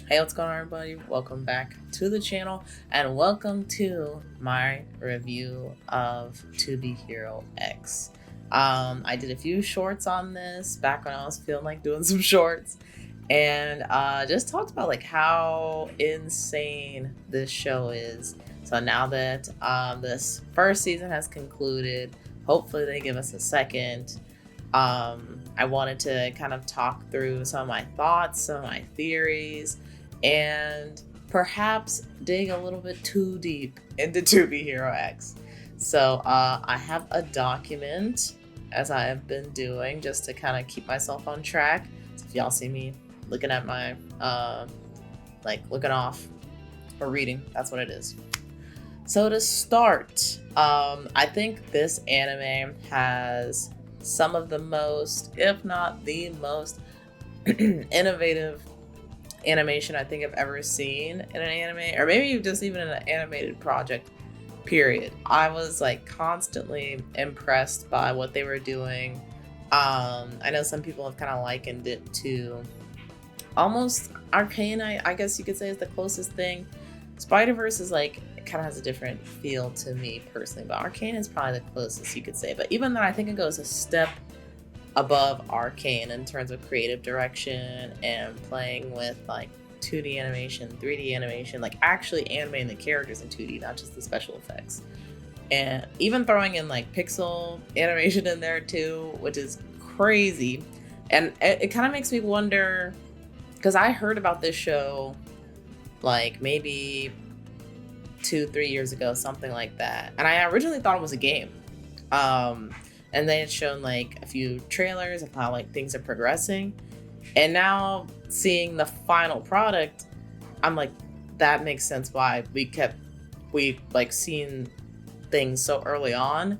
Hey, what's going on, everybody? Welcome back to the channel and welcome to my review of To Be Hero X. I did a few shorts on this back when I was feeling like doing some shorts, and just talked about like how insane this show is. So now that this first season has concluded, hopefully they give us a second. I wanted to kind of talk through some of my thoughts, some of my theories, and perhaps dig a little bit too deep into To Be Hero X. So I have a document, as I have been doing, just to kind of keep myself on track. So if y'all see me looking at my looking off or reading, that's what it is. So to start, I think this anime has some of the most, if not the most, innovative animation I think I've ever seen in an anime, or maybe just even in an animated project, period. I was like constantly impressed by what they were doing. I know some people have kind of likened it to almost Arcane, I guess you could say is the closest thing. Spider-Verse is like, it kind of has a different feel to me personally, but Arcane is probably the closest you could say. But even then, I think it goes a step above Arcane in terms of creative direction and playing with like 2D animation, 3D animation, like actually animating the characters in 2D, not just the special effects. And even throwing in like pixel animation in there too, which is crazy. And it kind of makes me wonder, because I heard about this show like maybe 2-3 years ago, something like that. And I originally thought it was a game. And they had shown like a few trailers of how like things are progressing. And now seeing the final product, I'm like, that makes sense why we like seen things so early on,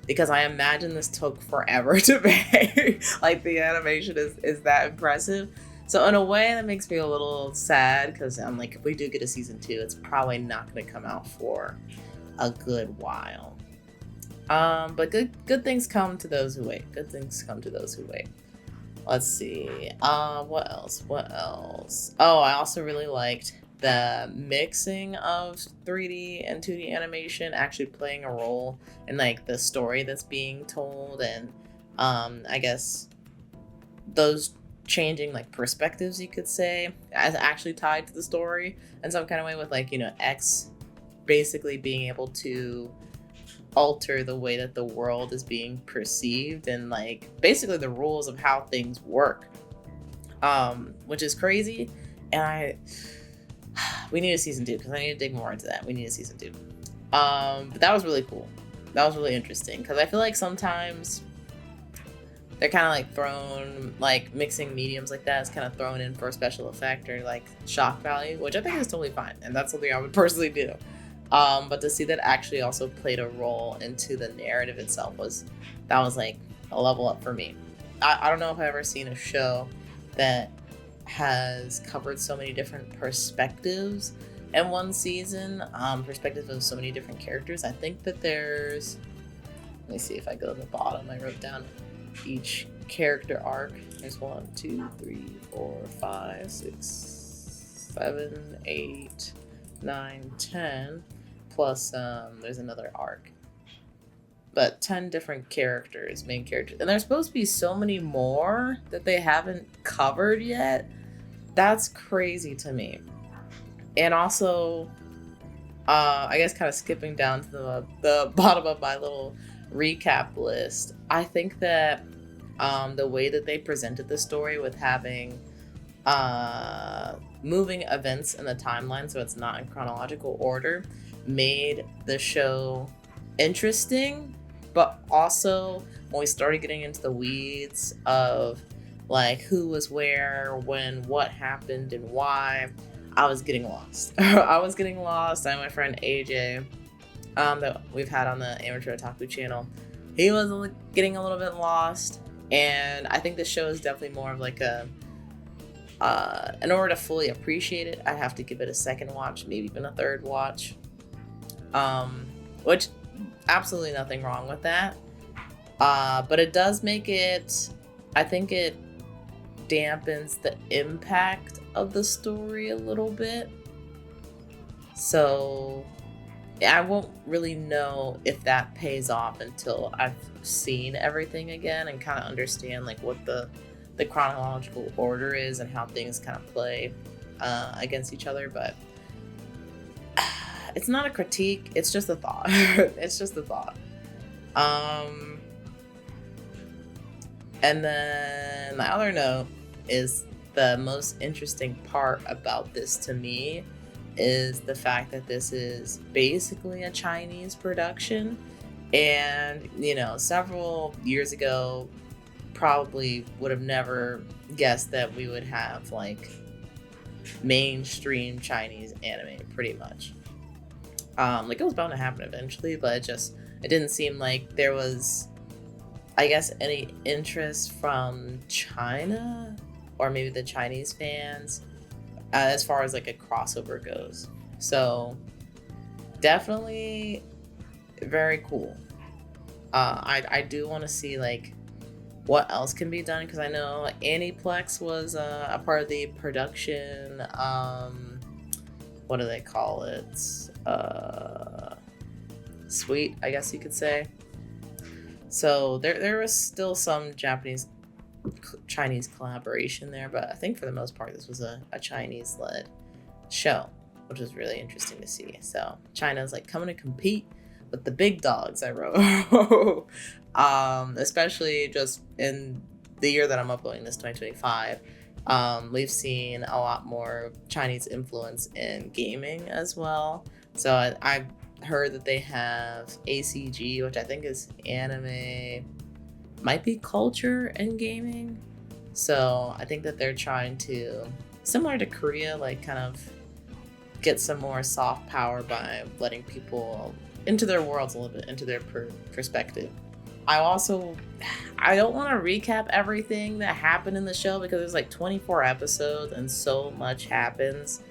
because I imagine this took forever to make. Like the animation is that impressive. So in a way that makes me a little sad, because I'm like, if we do get a season 2, it's probably not going to come out for a good while. But good things come to those who wait. Good things come to those who wait. Let's see. What else? Oh, I also really liked the mixing of 3D and 2D animation actually playing a role in like the story that's being told, and I guess those changing like perspectives, you could say, as actually tied to the story in some kind of way, with like, you know, X basically being able to alter the way that the world is being perceived and like basically the rules of how things work, which is crazy. And we need a season 2, because I need to dig more into that. We need a season 2. But that was really cool. That was really interesting, because I feel like sometimes they're kind of like thrown, like mixing mediums like that is kind of thrown in for a special effect or like shock value, which I think is totally fine, and that's something I would personally do. But to see that actually also played a role into the narrative itself was like a level up for me. I don't know if I've ever seen a show that has covered so many different perspectives in one season, perspectives of so many different characters. I think that there's, let me see if I go to the bottom, I wrote down each character arc. There's 1, 2, 3, 4, 5, 6, 7, 8, 9, 10. Plus, there's another arc. But 10 different characters, main characters. And there's supposed to be so many more that they haven't covered yet. That's crazy to me. And also, I guess kind of skipping down to the bottom of my little recap list, I think that the way that they presented the story with having moving events in the timeline, so it's not in chronological order, made the show interesting. But also, when we started getting into the weeds of like who was where, when, what happened, and why, I was getting lost. I was getting lost. And my friend AJ, that we've had on the Amateur Otaku channel, he was getting a little bit lost. And I think this show is definitely more of like a, in order to fully appreciate it, I'd have to give it a second watch, maybe even a third watch. Which, absolutely nothing wrong with that. But it does make it, I think it dampens the impact of the story a little bit. So I won't really know if that pays off until I've seen everything again and kind of understand like what the chronological order is and how things kind of play against each other. But it's not a critique, it's just a thought. It's just a thought. And then the other note is the most interesting part about this to me is the fact that this is basically a Chinese production. And, you know, several years ago, probably would have never guessed that we would have like mainstream Chinese anime pretty much. Like it was bound to happen eventually, but it didn't seem like there was, I guess, any interest from China or maybe the Chinese fans as far as like a crossover goes. So definitely very cool. I do want to see like what else can be done, because I know Aniplex was a part of the production. What do they call it? Suite, I guess you could say. So there was still some Chinese collaboration there, but I think for the most part this was a Chinese-led show, which was really interesting to see. So China's like coming to compete with the big dogs, I wrote. Especially just in the year that I'm uploading this, 2025. We've seen a lot more Chinese influence in gaming as well. So I've heard that they have ACG, which I think is anime, might be culture and gaming. So I think that they're trying to, similar to Korea, like kind of get some more soft power by letting people into their worlds a little bit, into their perspective. I don't want to recap everything that happened in the show because there's like 24 episodes and so much happens.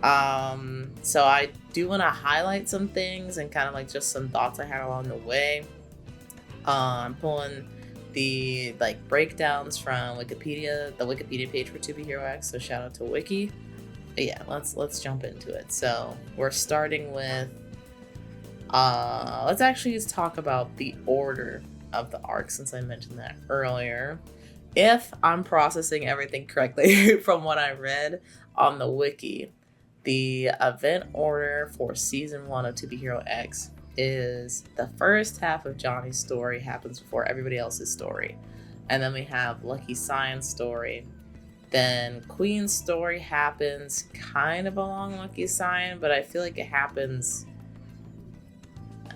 So I do want to highlight some things and kind of like just some thoughts I had along the way. I'm pulling the like breakdowns from Wikipedia, the Wikipedia page for To Be Hero X, so shout out to Wiki. But yeah, let's jump into it. So we're starting with let's actually just talk about the order of the arc, since I mentioned that earlier. If I'm processing everything correctly from what I read on the wiki, the event order for season 1 of To Be Hero X is the first half of Johnny's story happens before everybody else's story. And then we have Lucky Cyan's story. Then Queen's story happens kind of along Lucky Cyan, but I feel like it happens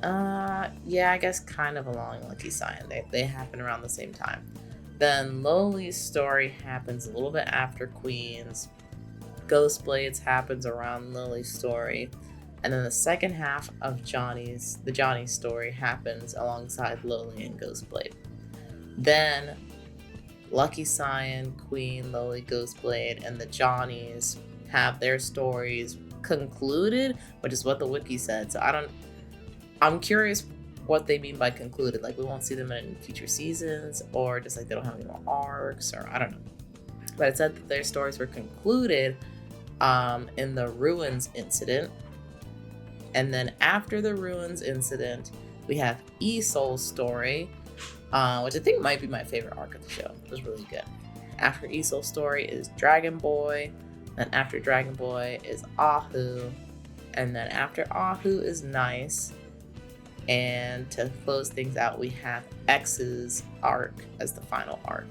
I guess kind of along Lucky Cyan. They happen around the same time. Then Lowly's story happens a little bit after Queen's. Ghostblade's happens around Lily's story. And then the second half of Johnny story happens alongside Lily and Ghostblade. Then Lucky Cyan, Queen, Lily, Ghostblade, and the Johnnies have their stories concluded, which is what the wiki said. So I'm curious what they mean by concluded. Like, we won't see them in future seasons, or just like they don't have any more arcs, or I don't know. But it said that their stories were concluded in the Ruins incident. And then after the Ruins incident, we have Isol's story, which I think might be my favorite arc of the show. It was really good. After Isol's story is Dragon Boy. Then after Dragon Boy is Ahu. And then after Ahu is Nice. And to close things out, we have X's arc as the final arc.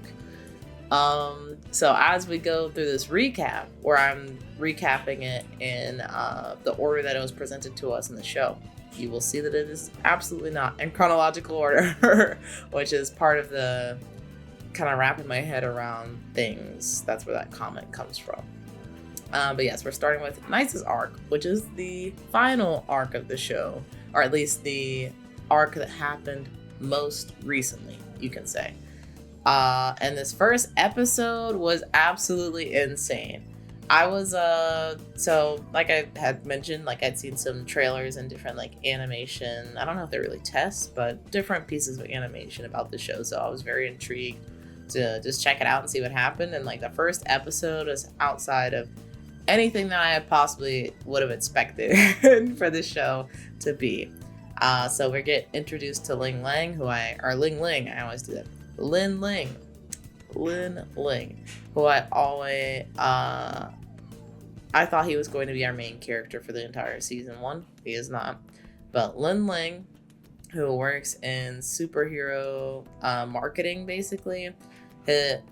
So as we go through this recap, where I'm recapping it in the order that it was presented to us in the show, you will see that it is absolutely not in chronological order, which is part of the kind of wrapping my head around things. That's where that comment comes from. But yes, we're starting with Nice's arc, which is the final arc of the show, or at least the arc that happened most recently, you can say. And this first episode was absolutely insane. I was so like I had mentioned, like I'd seen some trailers and different like animation. I don't know if they're really tests, but different pieces of animation about the show. So I was very intrigued to just check it out and see what happened. And like the first episode was outside of anything that I possibly would have expected for this show to be. So we get introduced to Ling Ling, Ling Ling, I always do that. Lin Ling, who I thought he was going to be our main character for the entire season 1. He is not. But Lin Ling, who works in superhero marketing, basically,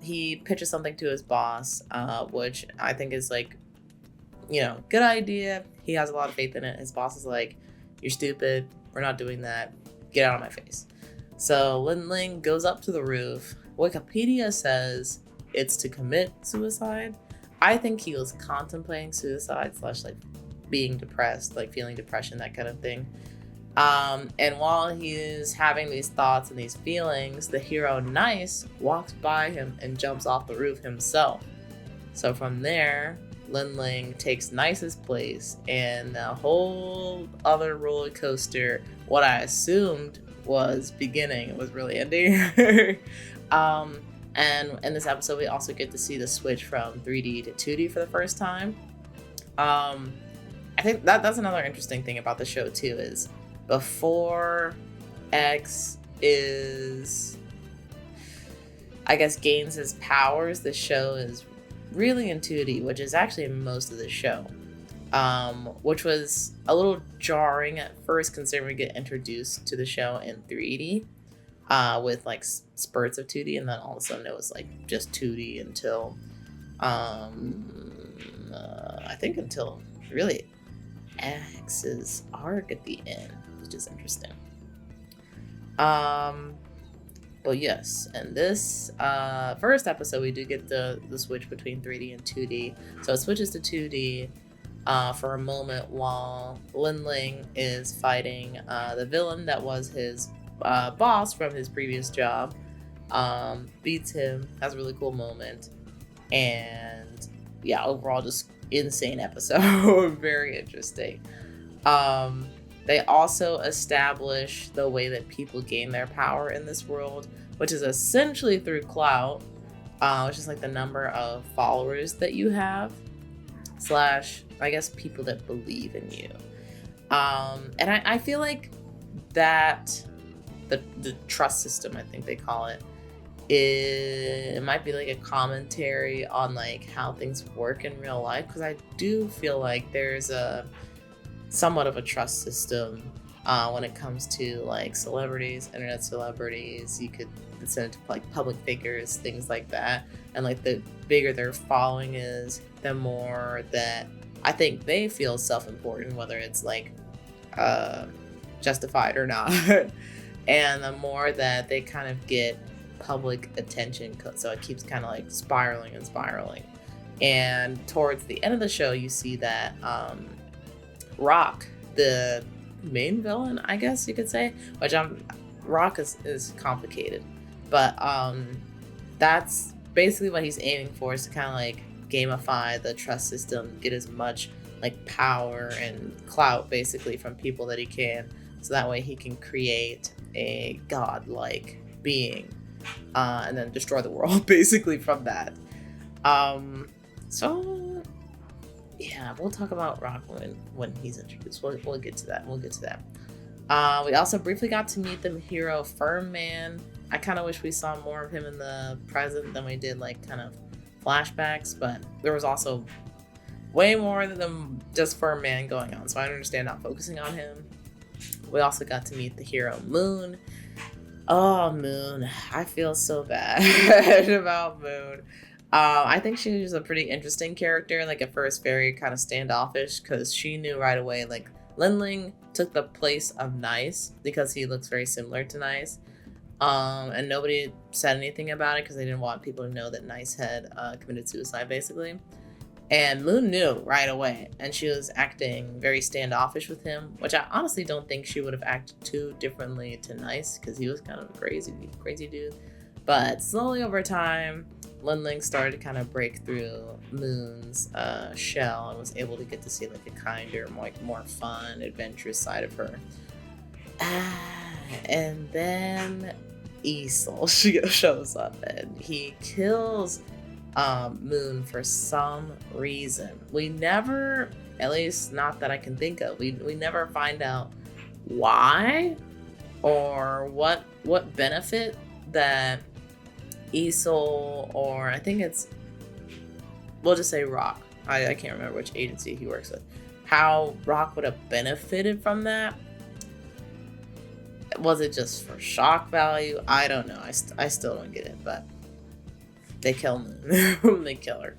he pitches something to his boss, which I think is like, good idea. He has a lot of faith in it. His boss is like, "You're stupid. We're not doing that. Get out of my face." So Lin Ling goes up to the roof. Wikipedia says it's to commit suicide. I think he was contemplating suicide / like being depressed, like feeling depression, that kind of thing. And while he's having these thoughts and these feelings, the hero Nice walks by him and jumps off the roof himself. So from there, Lin Ling takes Nice's place, and the whole other roller coaster, what I assumed was beginning, was really ending. And in this episode, we also get to see the switch from 3D to 2D for the first time. I think that's another interesting thing about the show too, is before X gains his powers, the show is really in 2D, which is actually most of the show, which was a little jarring at first, considering we get introduced to the show in 3D with like spurts of 2D, and then all of a sudden it was like just 2D until I think until really X's arc at the end, which is interesting. But yes, in this first episode, we do get the switch between 3D and 2D. So it switches to 2D for a moment while Lin Ling is fighting the villain that was his boss from his previous job. Beats him, has a really cool moment. And yeah, overall just insane episode. Very interesting. They also establish the way that people gain their power in this world, which is essentially through clout, which is like the number of followers that you have, / I guess people that believe in you. And I feel like that the trust system, I think they call it, it might be like a commentary on like how things work in real life, because I do feel like there's a somewhat of a trust system when it comes to like celebrities, internet celebrities. You could send it to like public figures, things like that. And like the bigger their following is, the more that I think they feel self-important, whether it's like justified or not. And the more that they kind of get public attention, so it keeps kind of like spiraling. And towards the end of the show, you see that Rock, the main villain, I guess you could say, which Rock is complicated, but that's basically what he's aiming for, is to kind of like gamify the trust system, get as much like power and clout basically from people that he can, so that way he can create a god-like being and then destroy the world basically from that. So yeah, we'll talk about Rock when he's introduced. We'll get to that. We also briefly got to meet the hero Firm Man. I kind of wish we saw more of him in the present than we did like kind of flashbacks, but there was also way more than just Firm Man going on, so I understand not focusing on him. We also got to meet the hero Moon. Oh, Moon. I feel so bad about Moon. I think she was a pretty interesting character. Like at first very kind of standoffish, because she knew right away like Lin Ling took the place of Nice because he looks very similar to Nice. And nobody said anything about it because they didn't want people to know that Nice had committed suicide basically. And Moon knew right away, and she was acting very standoffish with him, which I honestly don't think she would have acted too differently to Nice, because he was kind of a crazy dude. But slowly over time, Lin Ling started to kind of break through Moon's shell and was able to get to see like a kinder, more fun, adventurous side of her. And then Easel shows up and he kills Moon for some reason. We never, at least not that I can think of, we never find out why or what benefit that Easel, or I think it's, we'll just say Rock. I can't remember which agency he works with. How Rock would have benefited from that. Was it just for shock value? I don't know. I still don't get it, but they kill Moon. They kill her.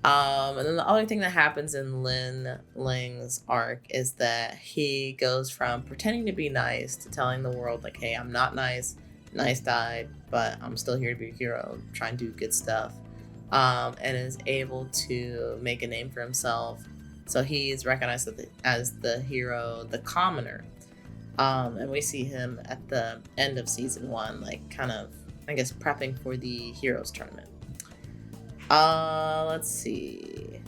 And then the other thing that happens in Lin Ling's arc is that he goes from pretending to be nice to telling the world, like, hey, I'm not nice. Nice died, but I'm still here to be a hero, trying to do good stuff. And is able to make a name for himself. So he's recognized as the hero, the commoner. And we see him at the end of season 1, like kind of, I guess, prepping for the Heroes tournament. Let's see.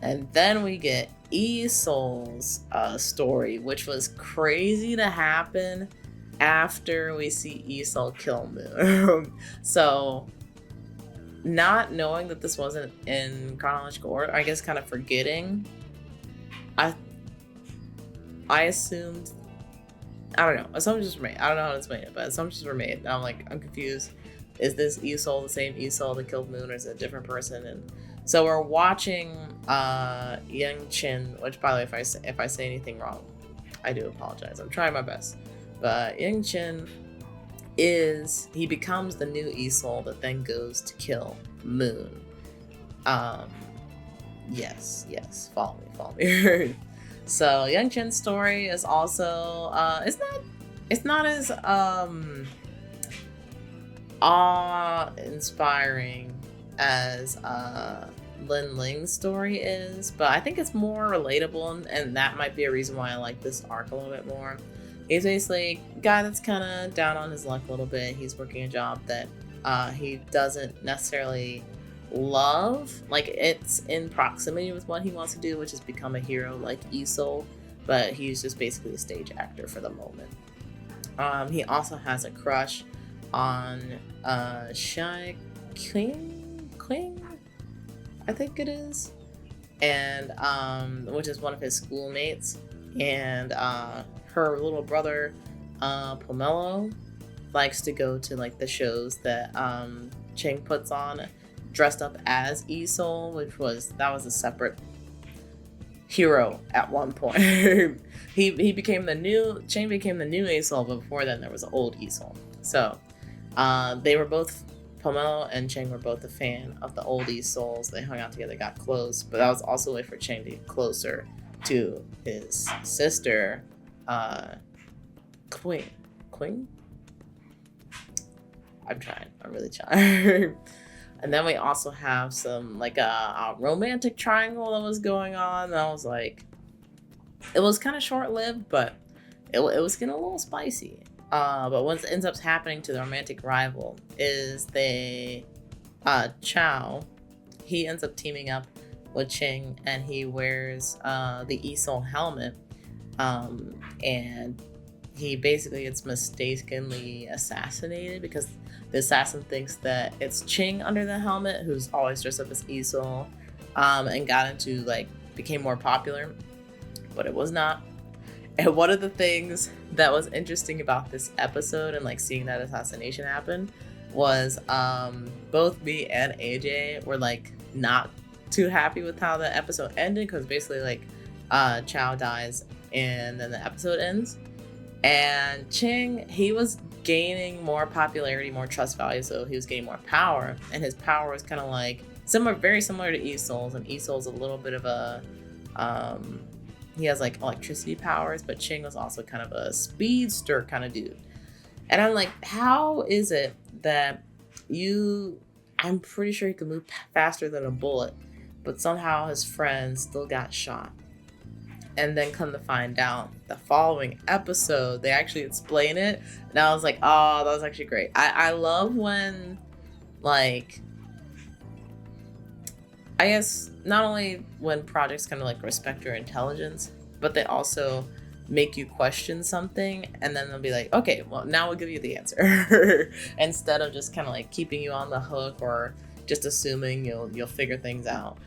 And then we get Easel's story, which was crazy to happen after we see Easel kill Moon. So, not knowing that this wasn't in chronological order, I guess kind of forgetting, I assumed, I don't know, assumptions were made. I don't know how it's made, but assumptions were made. And I'm confused. Is this Easel the same Easel that killed Moon, or is it a different person? And so we're watching Yang Chin, which, by the way, if I say anything wrong, I do apologize. I'm trying my best. But Yang Chin he becomes the new Easel that then goes to kill Moon. Yes, follow me. So Yang Chin's story is also it's not as awe-inspiring as Lin Ling's story is, but I think it's more relatable, and that might be a reason why I like this arc a little bit more. He's basically a guy that's kind of down on his luck a little bit. He's working a job that he doesn't necessarily love. Like, it's in proximity with what he wants to do, which is become a hero like Easel, but he's just basically a stage actor for the moment. He also has a crush on Shai Qing, I think it is, and which is one of his schoolmates, and her little brother Pomelo likes to go to like the shows that Ching puts on dressed up as Easel, that was a separate hero at one point. Ching became the new Easel, but before then there was an old Easel. So they were both, Pomelo and Ching were both a fan of the old Easels. They hung out together, got close, but that was also a way for Ching to get closer to his sister, Queen. I'm really trying. And then we also have some like a romantic triangle that was going on. That was like, it was kind of short-lived, but it was getting a little spicy. But what ends up happening to the romantic rival is Chow, he ends up teaming up with Ching, and he wears the Easel helmet, and he basically gets mistakenly assassinated because the assassin thinks that it's Ching under the helmet, who's always dressed up as Easel, and became more popular, but it was not. And one of the things that was interesting about this episode and like seeing that assassination happen was both me and AJ were like not too happy with how the episode ended, because basically like Chow dies and then the episode ends, and Ching, he was gaining more popularity, more trust value, so he was getting more power, and his power was kind of like very similar to Easel's, and Easel's a little bit of a he has like electricity powers, but Ching was also kind of a speedster kind of dude. And I'm like, how is it that I'm pretty sure he could move faster than a bullet, but somehow his friends still got shot? And then come to find out, the following episode, they actually explain it. And I was like, oh, that was actually great. I love when, like, I guess not only when projects kind of like respect your intelligence, but they also make you question something, and then they'll be like, okay, well, now we'll give you the answer. Instead of just kind of like keeping you on the hook or just assuming you'll figure things out.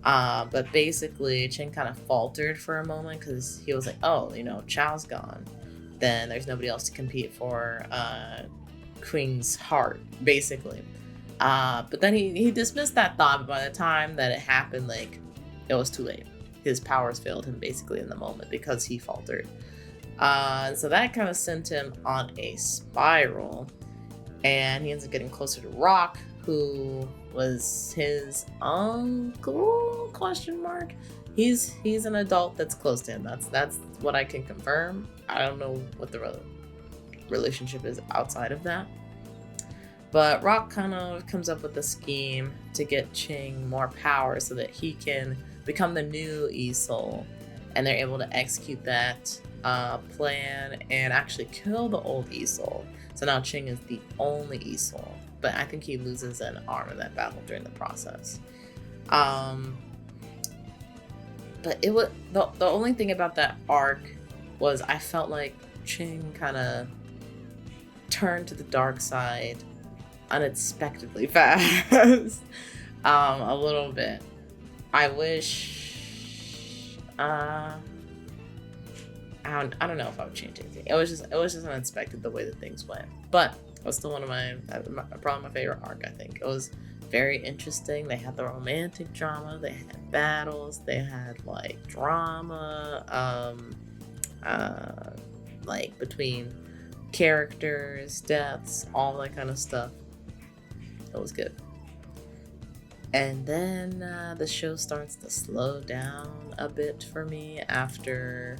But basically, Ching kind of faltered for a moment because he was like, oh, Chao's gone. Then there's nobody else to compete for Queen's heart, basically. But then he dismissed that thought, but by the time that it happened, like, it was too late. His powers failed him basically in the moment because he faltered. So that kind of sent him on a spiral, and he ends up getting closer to Rock, who was his uncle, question mark. He's an adult that's close to him. That's what I can confirm. I don't know what the relationship is outside of that. But Rock kind of comes up with a scheme to get Ching more power so that he can become the new E-Soul. And they're able to execute that plan and actually kill the old E-Soul. So now Ching is the only E-Soul. But I think he loses an arm in that battle during the process. But it was the only thing about that arc was I felt like Ching kind of turned to the dark side unexpectedly fast. A little bit. I wish I don't know if I would change anything. It was just unexpected the way that things went. But it was still probably my favorite arc, I think. It was very interesting. They had the romantic drama, they had battles, they had like drama, like between characters, deaths, all that kind of stuff. It was good. And then the show starts to slow down a bit for me after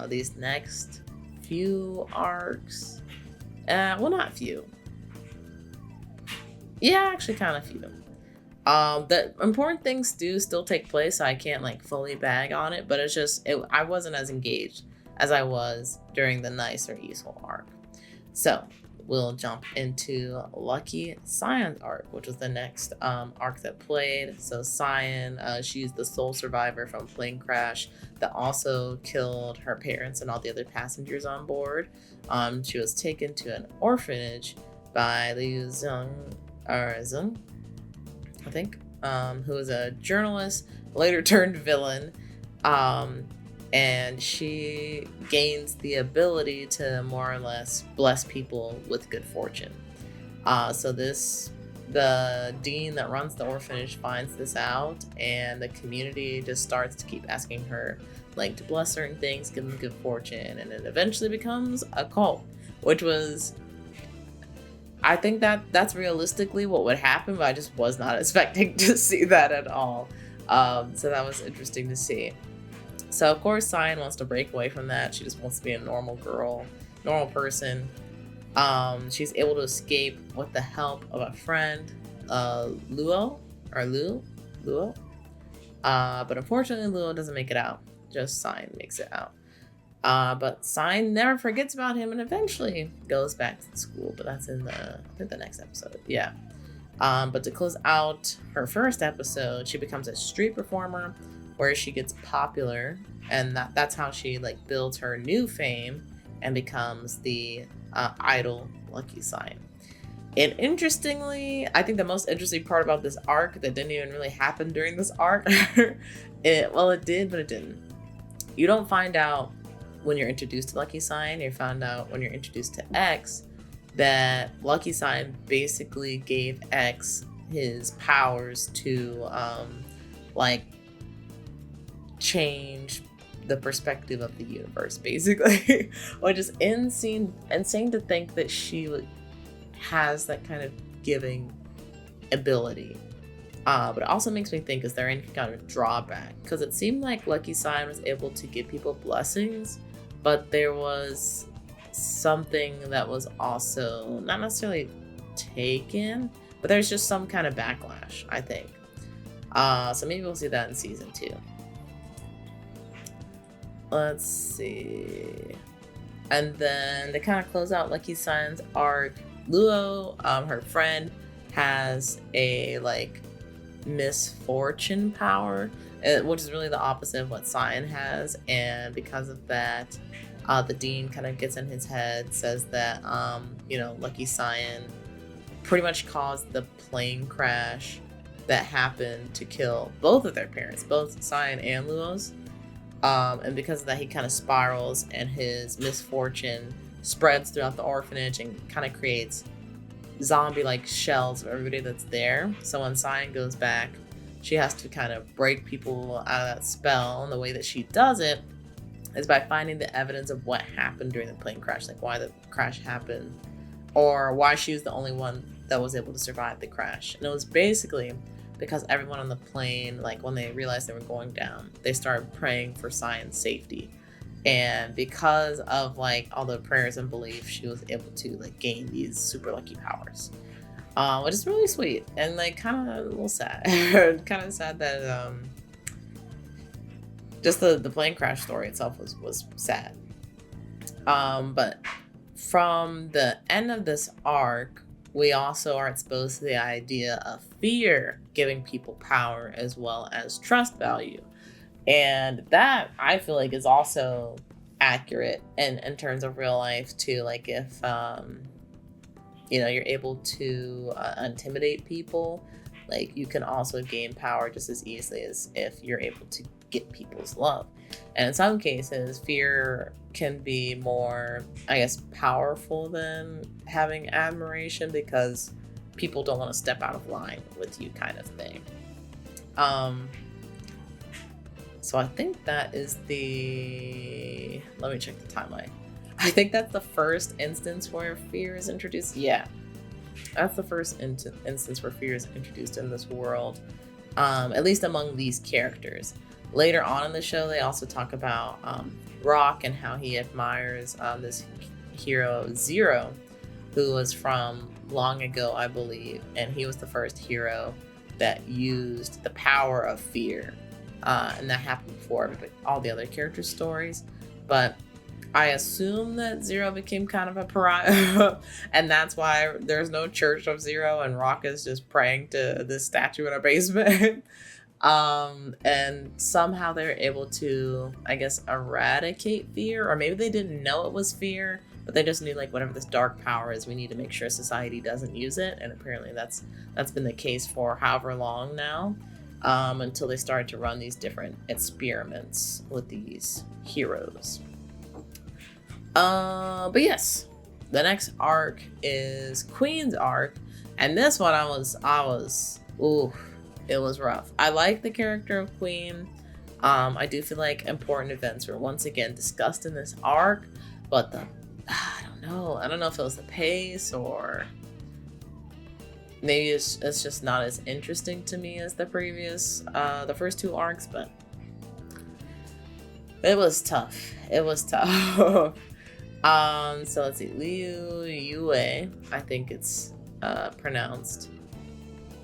these next few arcs. Well, not few. Yeah, actually kind of few. The important things do still take place, so I can't like fully bag on it, but it's just, I wasn't as engaged as I was during the nicer E-Soul arc. So we'll jump into Lucky Cyan's arc, which was the next arc that played. So Cyan, she's the sole survivor from a plane crash that also killed her parents and all the other passengers on board. She was taken to an orphanage by Liu Zeng, I think, who was a journalist, later turned villain. And she gains the ability to more or less bless people with good fortune. So the dean that runs the orphanage finds this out, and the community just starts to keep asking her like to bless certain things, give them good fortune, and it eventually becomes a cult, which was, I think that's realistically what would happen, but I just was not expecting to see that at all. So that was interesting to see. So of course Cyan wants to break away from that. She just wants to be a normal girl, normal person. She's able to escape with the help of a friend, Luo. But unfortunately Luo doesn't make it out. Just Cyan makes it out. But Cyan never forgets about him and eventually goes back to school. But that's in the next episode. Yeah. But to close out her first episode, she becomes a street performer where she gets popular, and that's how she like builds her new fame and becomes the idol Lucky Cyan. And interestingly, I think the most interesting part about this arc that didn't even really happen during this arc, it did, but it didn't. You don't find out when you're introduced to Lucky Cyan. You found out when you're introduced to X that Lucky Cyan basically gave X his powers to like change the perspective of the universe, basically. Which is insane to think that she has that kind of giving ability. But it also makes me think, is there any kind of drawback? Because it seemed like Lucky Cyan was able to give people blessings, but there was something that was also not necessarily taken, but there's just some kind of backlash, I think. So maybe we'll see that in season 2. Let's see. And then to kind of close out Lucky Cyan's arc, Luo, her friend, has a like misfortune power. which is really the opposite of what Cyan has. And because of that, the dean kind of gets in his head, says that Lucky Cyan pretty much caused the plane crash that happened to kill both of their parents, both Cyan and Luos. And because of that, he kind of spirals, and his misfortune spreads throughout the orphanage and kind of creates zombie-like shells of everybody that's there. So when Cyan goes back, she has to kind of break people out of that spell, and the way that she does it is by finding the evidence of what happened during the plane crash, like why the crash happened, or why she was the only one that was able to survive the crash. And it was basically because everyone on the plane, like when they realized they were going down, they started praying for Cyan's safety. And because of like all the prayers and belief, she was able to like gain these super lucky powers, which is really sweet and like kind of a little sad. Kind of sad that just the plane crash story itself was sad. But from the end of this arc, we also are exposed to the idea of fear giving people power as well as trust value. And that, I feel like, is also accurate in terms of real life too. Like if, you're able to intimidate people, like you can also gain power just as easily as if you're able to get people's love. And in some cases, fear can be more, I guess, powerful than having admiration, because people don't want to step out of line with you, kind of thing. So I think that is let me check the timeline. I think that's the first instance where fear is introduced. Yeah, that's the first instance where fear is introduced in this world, at least among these characters. Later on in the show, they also talk about Rock and how he admires this hero Zero, who was from long ago, I believe, and he was the first hero that used the power of fear. And that happened before all the other characters' stories. But I assume that Zero became kind of a pariah, and that's why there's no Church of Zero, and Rock is just praying to this statue in a basement. And somehow they're able to, I guess, eradicate fear, or maybe they didn't know it was fear, but they just knew like whatever this dark power is, we need to make sure society doesn't use it. And apparently that's been the case for however long now, until they started to run these different experiments with these heroes. But yes, the next arc is Queen's arc, and this one it was rough. I like the character of Queen. I do feel like important events were once again discussed in this arc, but I don't know if it was the pace, or maybe it's just not as interesting to me as the first two arcs, but it was tough. So let's see, Liu Yue, I think it's pronounced,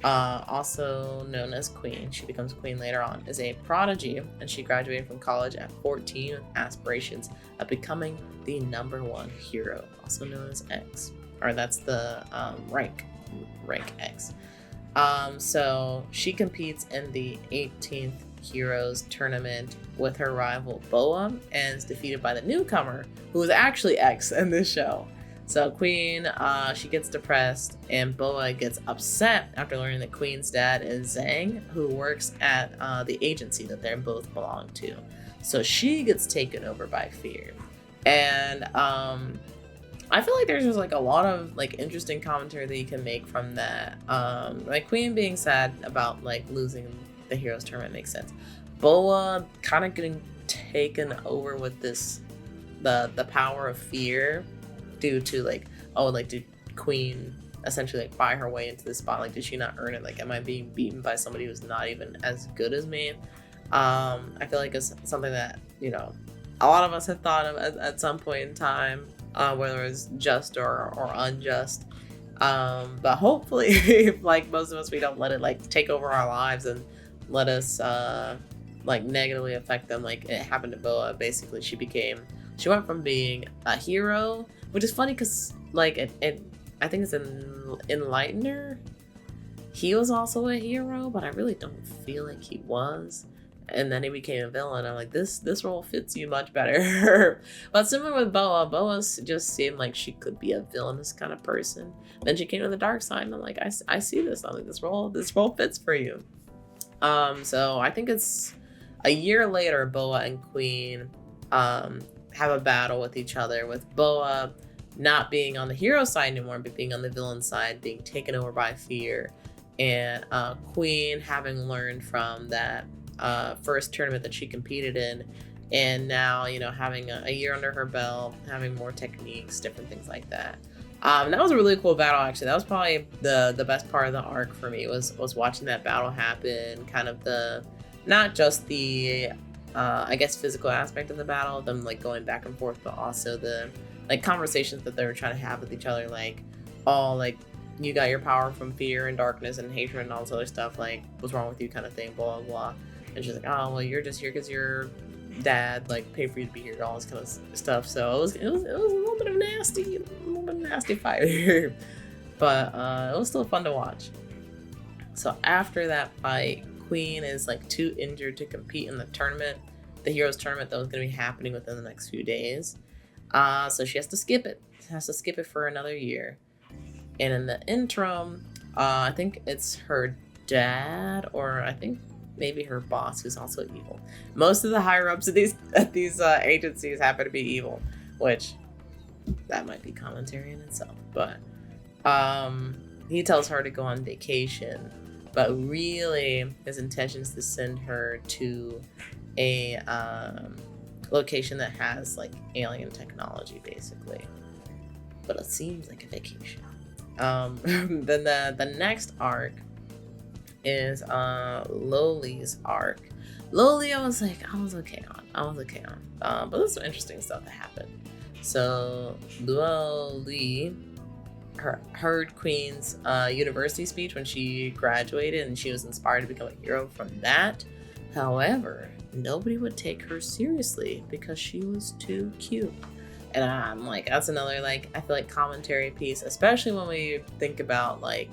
also known as Queen, she becomes Queen later on, is a prodigy, and she graduated from college at 14 with aspirations of becoming the #1 hero, also known as X, or that's the rank X. So she competes in the 18th Heroes tournament with her rival Boa, and is defeated by the newcomer, who is actually X in this show. So Queen, she gets depressed, and Boa gets upset after learning that Queen's dad is Zhang, who works at the agency that they both belong to. So she gets taken over by fear. And I feel like there's just like a lot of like interesting commentary that you can make from that. Like Queen being sad about like losing the Heroes tournament makes sense. Boa kind of getting taken over with the power of fear, due to did Queen essentially like buy her way into this spot? Like, did she not earn it? Like, am I being beaten by somebody who's not even as good as me? I feel like it's something that, a lot of us have thought of at some point in time, whether it's just or unjust. But hopefully, like most of us, we don't let it like take over our lives and let us like negatively affect them. Like it happened to Boa. Basically, she went from being a hero, which is funny because like I think it's in Enlightener, he was also a hero, but I really don't feel like he was. and then he became a villain. I'm like, this role fits you much better. But similar with Boa, Boa just seemed like she could be a villainous kind of person. Then she came to the dark side, and I'm like, I see this. I'm like, this role fits for you. So I think it's a year later, Boa and Queen have a battle with each other, with Boa not being on the hero side anymore, but being on the villain side, being taken over by fear, and Queen having learned from that first tournament that she competed in, and now, you know, having a year under her belt, having more techniques, different things like that. That was a really cool battle, actually. That was probably the best part of the arc for me, was watching that battle happen, kind of not just the I guess physical aspect of the battle, them like going back and forth, but also the like conversations that they were trying to have with each other, like, oh, like, you got your power from fear and darkness and hatred and all this other stuff, like, what's wrong with you, kind of thing, blah blah blah. And she's like, oh, well, you're just here because your dad like paid for you to be here, all this kind of stuff. So it was a little bit of nasty fight here. But it was still fun to watch. So after that fight, Queen is like too injured to compete in the tournament, the Heroes tournament that was going to be happening within the next few days. So she has to skip it. For another year. And in the interim, I think it's her dad, or I think maybe her boss, who's also evil. Most of the higher ups at these agencies happen to be evil, which that might be commentary in itself. But he tells her to go on vacation, but really his intention is to send her to a location that has like alien technology, basically. But it seems like a vacation. Then the next arc is Loli's arc. Loli, I was okay on. But there's some interesting stuff that happened. So Loli heard Queen's university speech when she graduated, and she was inspired to become a hero from that. However, nobody would take her seriously because she was too cute. And I'm like, that's another, like, I feel like commentary piece, especially when we think about like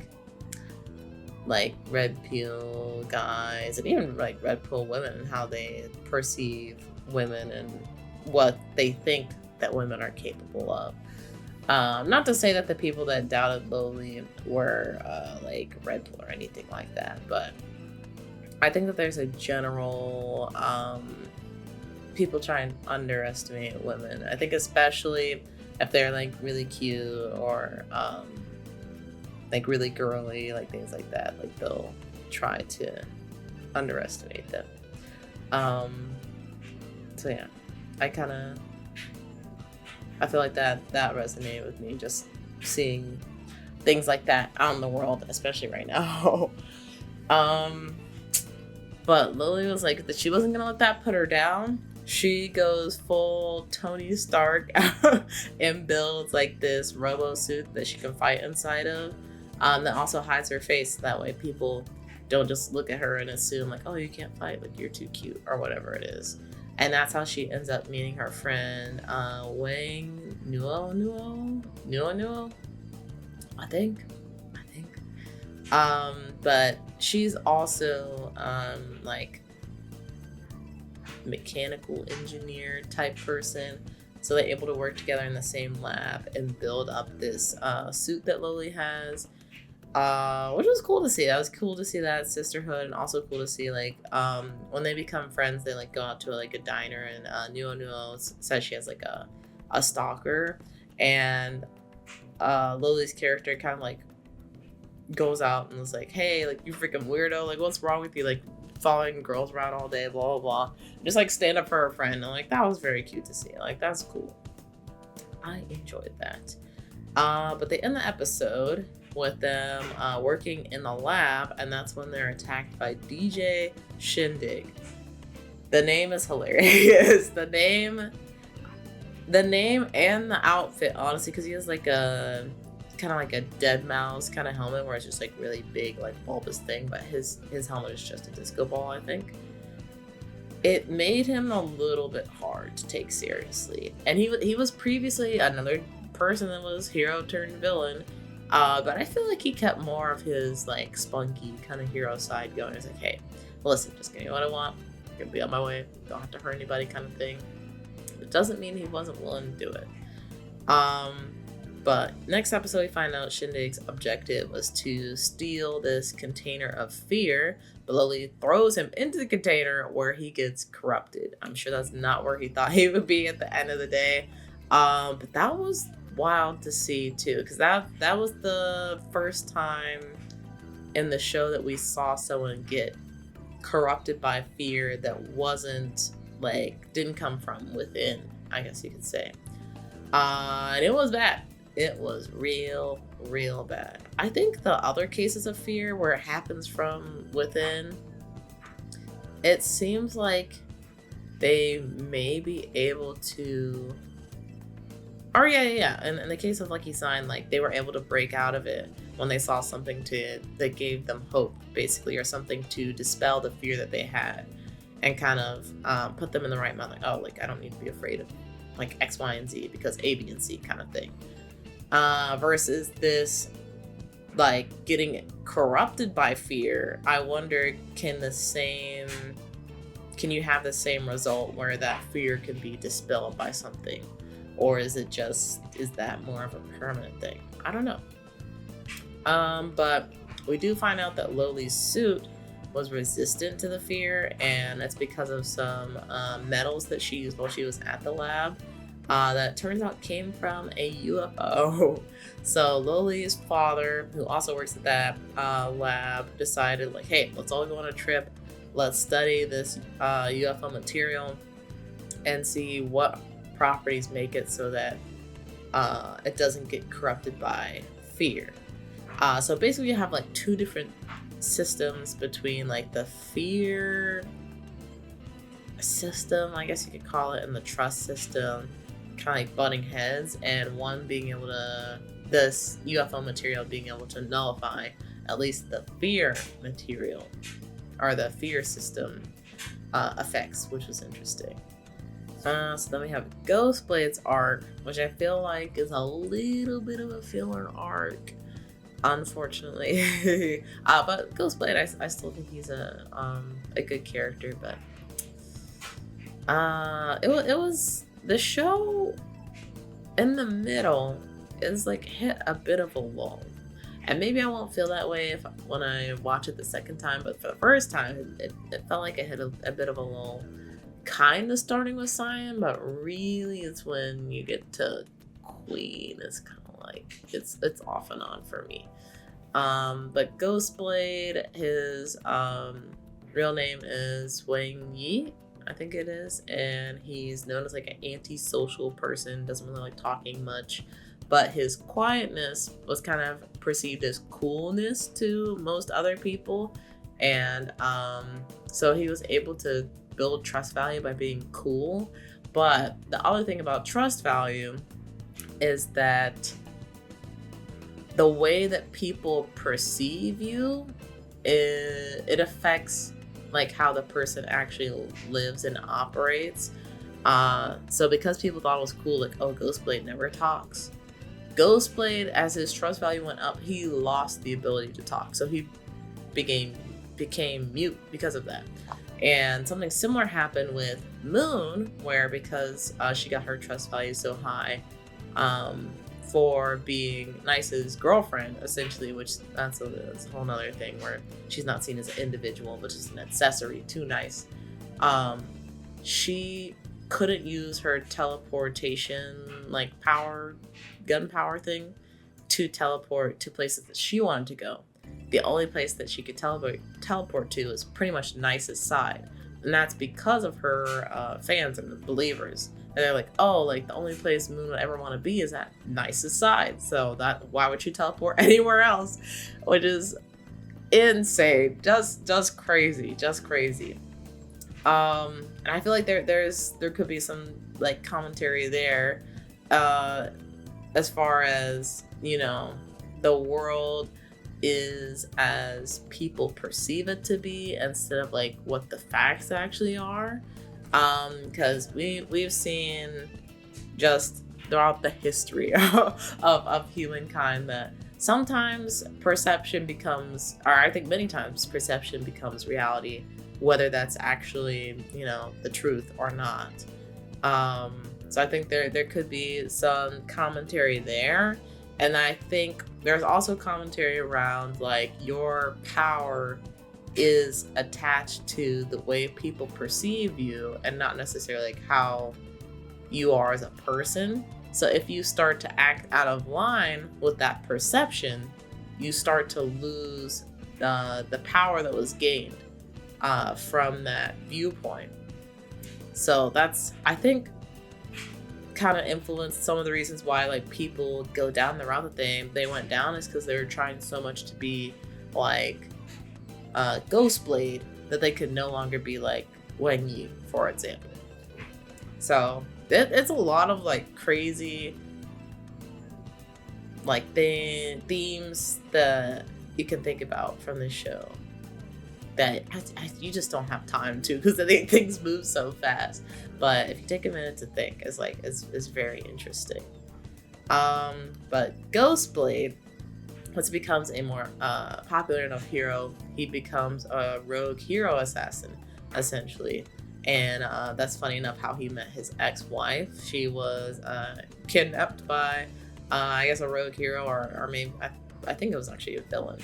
red pill guys and even like red pill women and how they perceive women and what they think that women are capable of. Not to say that the people that doubted Loli were like red pill or anything like that, but I think that there's a general people try and underestimate women. I think especially if they're like really cute or like really girly, like things like that, like they'll try to underestimate them. So yeah, I feel like that resonated with me, just seeing things like that out in the world, especially right now. But Lily was like that she wasn't gonna let that put her down. She goes full Tony Stark and builds like this robo suit that she can fight inside of, that also hides her face. That way people don't just look at her and assume like, oh, you can't fight, like you're too cute or whatever it is. And that's how she ends up meeting her friend Wang Nuo, I think. But she's also like mechanical engineer type person, so they're able to work together in the same lab and build up this suit that Loli has, which was cool to see. That was cool to see that sisterhood, and also cool to see like when they become friends, they like go out to like a diner, and Nuo says she has like a stalker, and Loli's character kind of like goes out and is like, hey, like, you freaking weirdo, like, what's wrong with you, like following girls around all day, blah blah blah, just like stand up for her friend. And like, that was very cute to see. Like, that's cool. I enjoyed that. But they end the episode with them working in the lab, and that's when they're attacked by DJ Shindig. The name is hilarious. the name and the outfit, honestly, because he has like a kind of like a dead mouse kind of helmet where it's just like really big, like bulbous thing, but his helmet is just a disco ball, I think. It made him a little bit hard to take seriously, and he was previously another person that was hero turned villain, but I feel like he kept more of his like spunky kind of hero side going. It's like, hey, listen, just give me what I want, gonna be on my way, don't have to hurt anybody kind of thing. It doesn't mean he wasn't willing to do it. But next episode we find out Shindig's objective was to steal this container of fear, but Lily throws him into the container where he gets corrupted. I'm sure that's not where he thought he would be at the end of the day. But that was wild to see too, because that was the first time in the show that we saw someone get corrupted by fear that wasn't didn't come from within, I guess you could say. And it was bad. It was real bad. I think the other cases of fear where it happens from within, it seems like they may be able to, or yeah. And in the case of Lucky Sign, they were able to break out of it when they saw something that gave them hope, basically, or something to dispel the fear that they had, and kind of put them in the right mind, I don't need to be afraid of X, Y, and Z because A, B, and C kind of thing. Versus this getting corrupted by fear. I wonder, can you have the same result where that fear can be dispelled by something, or is that more of a permanent thing? I don't know. But we do find out that Loli's suit was resistant to the fear, and that's because of some metals that she used while she was at the lab. That turns out came from a UFO. So Loli's father, who also works at that lab, decided hey, let's all go on a trip. Let's study this UFO material and see what properties make it so that it doesn't get corrupted by fear. So basically you have two different systems between the fear system, I guess you could call it, and the trust system, kind of butting heads, and one being able to, this UFO material being able to nullify at least the fear material or the fear system effects, which was interesting. So then we have Ghostblade's arc, which I feel like is a little bit of a filler arc, unfortunately. But Ghostblade, I still think he's a good character, but it was the show in the middle is hit a bit of a lull, and maybe I won't feel that way when I watch it the second time, but for the first time it felt like it hit a bit of a lull, kind of starting with Cyan, but really it's when you get to Queen, it's kind of it's off and on for me. But Ghostblade, his real name is Wang Yi, I think it is, and he's known as an antisocial person, doesn't really like talking much, but his quietness was kind of perceived as coolness to most other people, and so he was able to build trust value by being cool. But the other thing about trust value is that the way that people perceive you, it affects how the person actually lives and operates. So because people thought it was cool, Ghostblade never talks. Ghostblade, as his trust value went up, he lost the ability to talk. So he became mute because of that. And something similar happened with Moon, where because she got her trust value so high, for being Nice's girlfriend, essentially, which that's a whole nother thing where she's not seen as an individual, but just an accessory to Nice. She couldn't use her teleportation, gun power thing to teleport to places that she wanted to go. The only place that she could teleport to is pretty much Nice's side. And that's because of her fans and believers. And they're the only place Moon would ever want to be is at Nice's side. So why would she teleport anywhere else? Which is insane. Just crazy. And I feel like there could be some commentary there, as far as, the world is as people perceive it to be instead of what the facts actually are. Because we've seen just throughout the history of humankind that sometimes perception becomes, or I think many times perception becomes reality whether that's actually, the truth or not. So I think there could be some commentary there. And I think there's also commentary around like your power is attached to the way people perceive you and not necessarily like how you are as a person. So if you start to act out of line with that perception, you start to lose the power that was gained from that viewpoint. So that's, I think, kind of influenced some of the reasons why like people go down the route that they went down, is because they were trying so much to be like Ghostblade that they could no longer be like Wang Yi, for example. So it's a lot of like crazy like themes that you can think about from this show that you just don't have time to, because I think things move so fast. But if you take a minute to think, it's very interesting. But Ghostblade, once he becomes a more popular enough hero, he becomes a rogue hero assassin, essentially. And that's funny enough how he met his ex-wife. She was kidnapped by, I guess, a rogue hero, or maybe, I think it was actually a villain.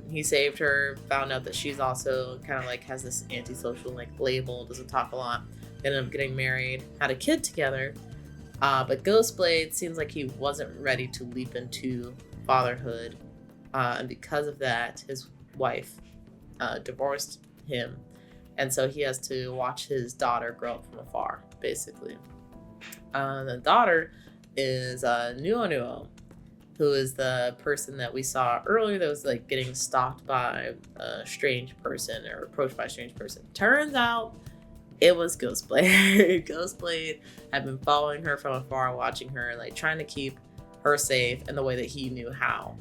He saved her, found out that she's also kind of like has this antisocial like label, doesn't talk a lot, ended up getting married, had a kid together. But Ghostblade seems like he wasn't ready to leap into fatherhood. And because of that, his wife divorced him. And so he has to watch his daughter grow up from afar, basically. The daughter is Nuo, who is the person that we saw earlier that was like getting stalked by a strange person or approached by a strange person. Turns out it was Ghostblade. Ghostblade had been following her from afar, watching her, like trying to keep her safe in the way that he knew how.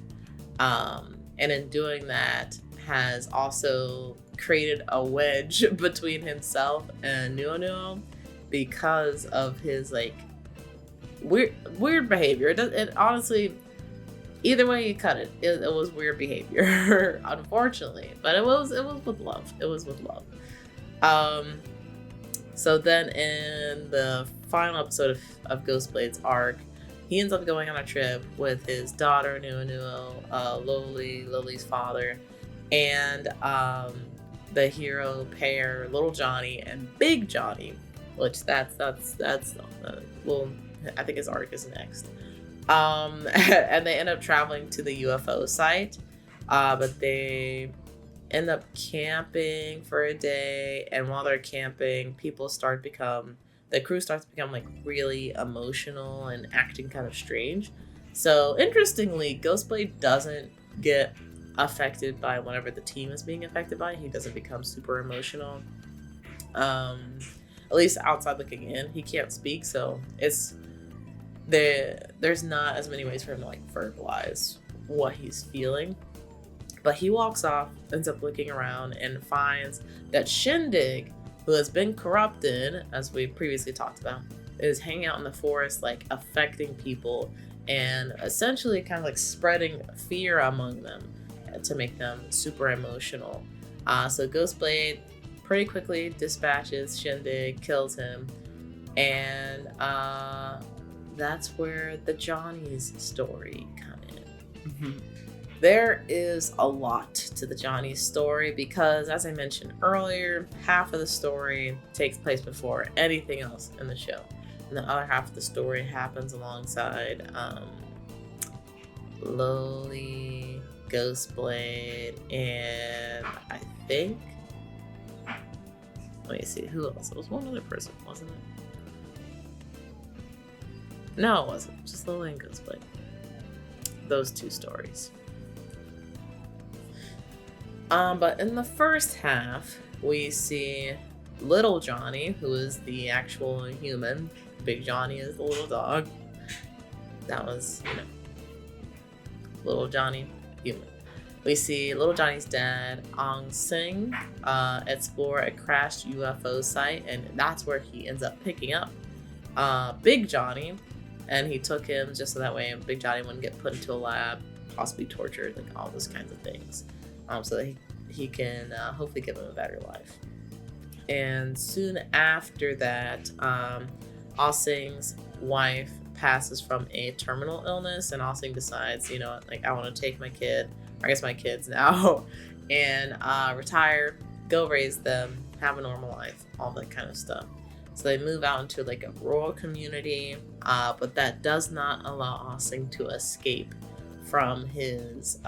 And in doing that, has also created a wedge between himself and Nuo because of his like weird behavior. It honestly, either way you cut it, it was weird behavior, unfortunately. But it was with love. It was with love. So then in the final episode of Ghostblade's arc, he ends up going on a trip with his daughter, Nuo, Lily's father, and the hero pair, Little Johnny and Big Johnny, which that's well, I think his arc is next. And they end up traveling to the UFO site, but they end up camping for a day, and while they're camping, the crew starts to become like really emotional and acting kind of strange. So interestingly, Ghostblade doesn't get affected by whatever the team is being affected by. He doesn't become super emotional. At least outside looking in, he can't speak, so there's not as many ways for him to like verbalize what he's feeling. But he walks off, ends up looking around, and finds that Shindig, who has been corrupted, as we previously talked about, is hanging out in the forest, like affecting people and essentially kind of like spreading fear among them to make them super emotional. So Ghostblade pretty quickly dispatches Shindig, kills him, and that's where the Johnny's story come in. Mm-hmm. There is a lot to the Johnny's story because, as I mentioned earlier, half of the story takes place before anything else in the show. And the other half of the story happens alongside Loli, Ghostblade, and I think... Let me see, who else? It was one other person, wasn't it? No, it wasn't. Just Loli and Ghostblade. Those two stories. But in the first half, we see Little Johnny, who is the actual human. Big Johnny is the little dog. That was, Little Johnny, human. We see Little Johnny's dad, Ong Sing, explore a crashed UFO site, and that's where he ends up picking up Big Johnny, and he took him just so that way Big Johnny wouldn't get put into a lab, possibly tortured, like all those kinds of things. So that he can hopefully give him a better life. And soon after that, Ah Sing's wife passes from a terminal illness, and Ah Sing decides, like, I want to take my kid, or I guess my kids now, and retire, go raise them, have a normal life, all that kind of stuff. So they move out into like a rural community, but that does not allow Ah Sing to escape from his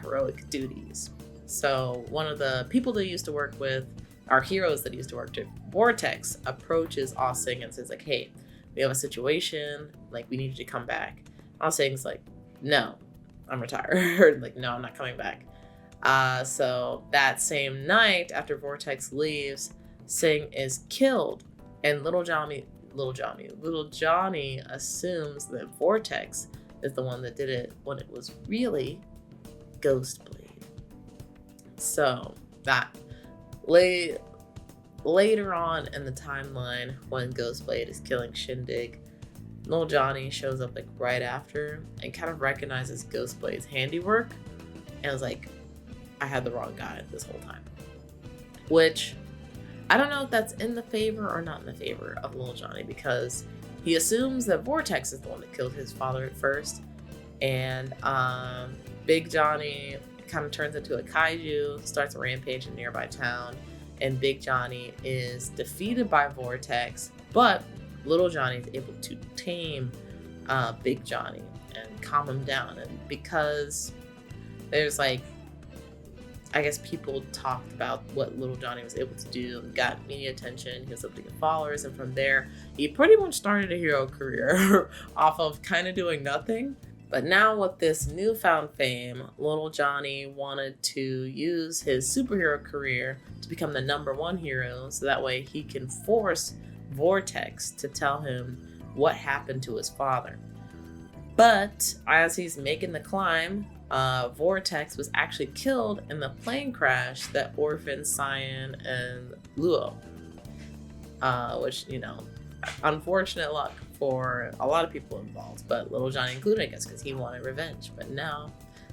heroic duties. So one of the people they used to work with, our heroes that he used to work with, Vortex, approaches Ah Sing and says like, hey, we have a situation, like we need you to come back. Ah Sing's like, no, I'm retired. Like, no, I'm not coming back. So that same night after Vortex leaves, Sing is killed, and little Johnny assumes that Vortex is the one that did it when it was really Ghostblade. So that later on in the timeline, when Ghostblade is killing Shindig, little Johnny shows up like right after and kind of recognizes Ghostblade's handiwork, and was like, I had the wrong guy this whole time. Which I don't know if that's in the favor or not in the favor of little Johnny, because he assumes that Vortex is the one that killed his father at first, and Big Johnny kind of turns into a kaiju, starts a rampage in a nearby town, and Big Johnny is defeated by Vortex, but little Johnny is able to tame Big Johnny and calm him down. And because there's like, I guess people talked about what little Johnny was able to do and got media attention, he was able to get followers, and from there he pretty much started a hero career off of kind of doing nothing. But now with this newfound fame, little Johnny wanted to use his superhero career to become the #1 hero, so that way he can force Vortex to tell him what happened to his father. But as he's making the climb, Vortex was actually killed in the plane crash that orphaned Cyan and Luo. Which, unfortunate luck for a lot of people involved, but little Johnny included, I guess, because he wanted revenge. But now,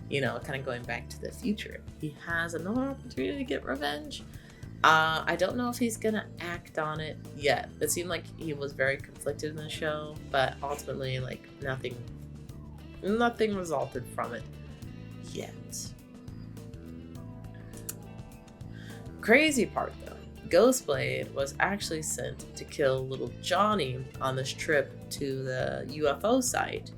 kind of going back to the future, he has another opportunity to get revenge. I don't know if he's gonna act on it yet. It seemed like he was very conflicted in the show, but ultimately, like, nothing resulted from it yet. Crazy part though, Ghostblade was actually sent to kill little Johnny on this trip to the UFO site,